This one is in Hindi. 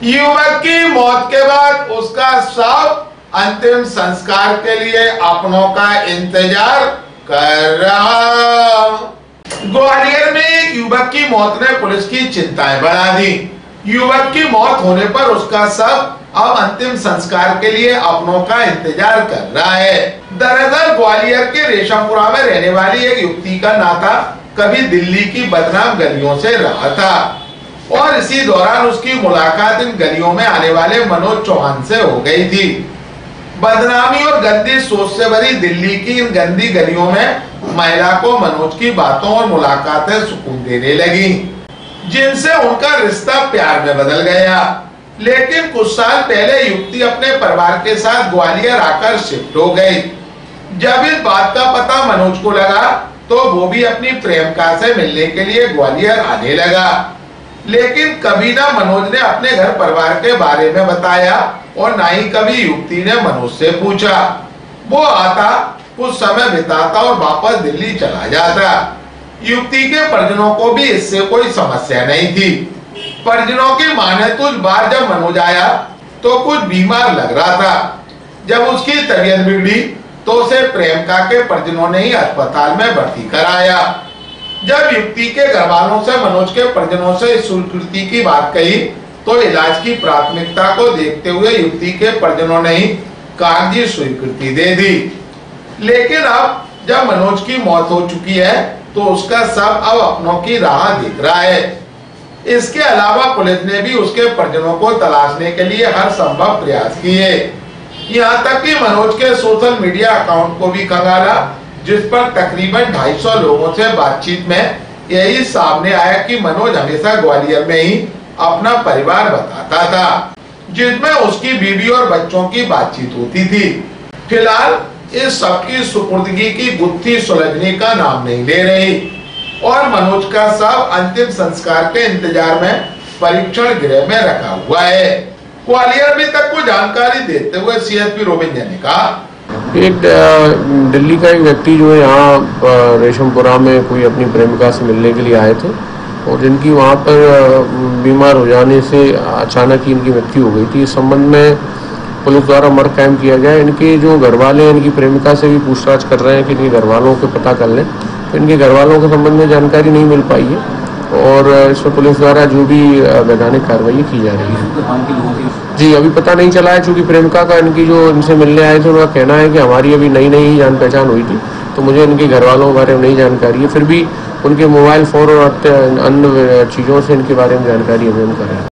युवक की मौत के बाद उसका शव अंतिम संस्कार के लिए अपनों का इंतजार कर रहा। ग्वालियर में एक युवक की मौत ने पुलिस की चिंताएं बढ़ा दी। युवक की मौत होने पर उसका शव अब अंतिम संस्कार के लिए अपनों का इंतजार कर रहा है। दरअसल ग्वालियर के रेशमपुरा में रहने वाली एक युवती का नाता कभी दिल्ली की बदनाम गलियों से रहा था और इसी दौरान उसकी मुलाकात इन गलियों में आने वाले मनोज चौहान से हो गई थी। बदनामी और गंदी सोच से भरी दिल्ली की इन गंदी गलियों में महिला को मनोज की बातों और मुलाकातें सुकून देने लगी, जिनसे उनका रिश्ता प्यार में बदल गया। लेकिन कुछ साल पहले युवती अपने परिवार के साथ ग्वालियर आकर शिफ्ट हो गई। जब इस बात का पता मनोज को लगा तो वो भी अपनी प्रेमिका से मिलने के लिए ग्वालियर आने लगा। लेकिन कभी ना मनोज ने अपने घर परिवार के बारे में बताया और ना ही कभी युवती ने मनोज से पूछा। वो आता, कुछ समय बिताता और वापस दिल्ली चला जाता। युवती के परिजनों को भी इससे कोई समस्या नहीं थी। परिजनों की माने तो इस बार जब मनोज आया तो कुछ बीमार लग रहा था। जब उसकी तबीयत बिगड़ी तो उसे प्रेमिका के परिजनों ने ही अस्पताल में भर्ती कराया। जब युवती के घर वालों से मनोज के परिजनों से इस स्वीकृति की बात कही तो इलाज की प्राथमिकता को देखते हुए युवती के परिजनों ने ही कागजी स्वीकृति दे दी। लेकिन अब जब मनोज की मौत हो चुकी है तो उसका शव अब अपनों की राह देख रहा है। इसके अलावा पुलिस ने भी उसके परिजनों को तलाशने के लिए हर संभव प्रयास किए। यहाँ तक कि मनोज के सोशल मीडिया अकाउंट को भी खंगाला, जिस पर तकरीबन 250 लोगों से बातचीत में यही सामने आया कि मनोज हमेशा ग्वालियर में ही अपना परिवार बताता था, जिसमें उसकी बीवी और बच्चों की बातचीत होती थी। फिलहाल इस सबकी सुपुर्दगी की गुत्थी सुलझने का नाम नहीं ले रही और मनोज का शव अंतिम संस्कार के इंतजार में परीक्षण गृह में रखा हुआ है। ग्वालियर में तक को जानकारी देते हुए सीएसपी रोबिंजन ने कहा, एक दिल्ली का एक व्यक्ति जो है यहाँ रेशमपुरा में कोई अपनी प्रेमिका से मिलने के लिए आए थे और जिनकी वहाँ पर बीमार हो जाने से अचानक ही इनकी मृत्यु हो गई थी। इस संबंध में पुलिस द्वारा मर्ग कायम किया गया। इनके जो घर वाले हैं इनकी प्रेमिका से भी पूछताछ कर रहे हैं कि इनके घर वालों को पता कर लें। तो इनके घर वालों के संबंध में जानकारी नहीं मिल पाई है और इसमें पुलिस द्वारा जो भी वैधानिक कार्रवाई की जा रही है। जी अभी पता नहीं चला है, चूँकि प्रेमिका का इनकी जो इनसे मिलने आए थे उनका कहना है कि हमारी अभी नई नई जान पहचान हुई थी, तो मुझे इनके घर वालों के बारे में नहीं जानकारी है। फिर भी उनके मोबाइल फ़ोन और अन्य चीज़ों से इनके बारे में जानकारी हमें हम करें।